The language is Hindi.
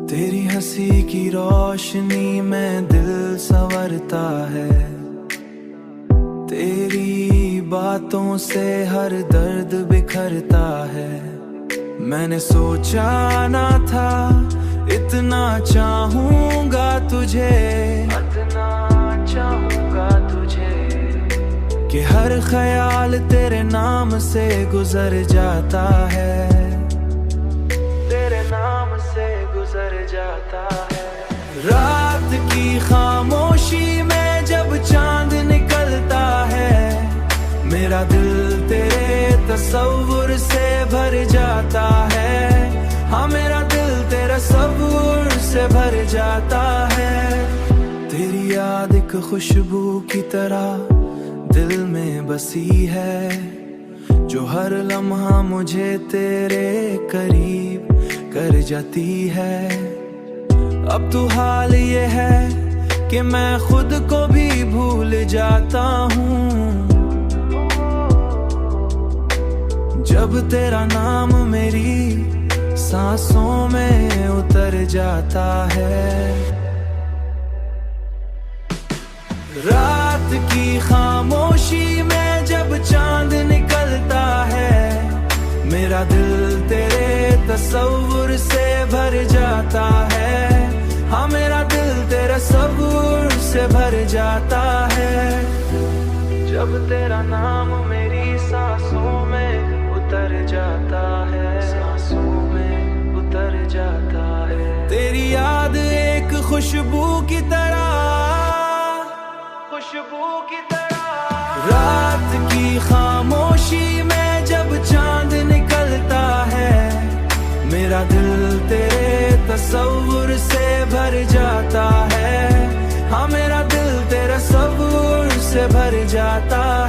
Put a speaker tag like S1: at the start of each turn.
S1: तेरी हंसी की रोशनी में दिल संवरता है, तेरी बातों से हर दर्द बिखरता है। मैंने सोचा ना था इतना चाहूंगा तुझे, इतना चाहूंगा तुझे, कि हर ख्याल तेरे नाम से गुजर जाता है, तेरे नाम से गुजर जाता है। रात की खामोशी में जब चांद निकलता है, मेरा दिल तेरे तस्वुर से भर जाता है। हाँ, मेरा दिल तेरे तस्वुर से भर जाता है। तेरी याद एक खुशबू की तरह दिल में बसी है, जो हर लम्हा मुझे तेरे करीब कर जाती है। अब तो हाल ये है कि मैं खुद को भी भूल जाता हूँ, जब तेरा नाम मेरी सांसों में उतर जाता है। रात की खामोशी में जब चांद निकलता है, मेरा दिल तेरे तस्वुर से भर जाता है। हाँ, मेरा दिल तेरे तस्वुर से भर जाता है। जब तेरा नाम मेरी सांसों में उतर जाता है, सांसों में उतर जाता है। तेरी याद एक खुशबू की तरह, खुशबू की तरह। रात की खामोशी में जब चांद निकलता है, मेरा दिल तेरे तस्वुर से भर जाता है। हाँ, मेरा दिल तेरे तस्वुर से भर जाता है।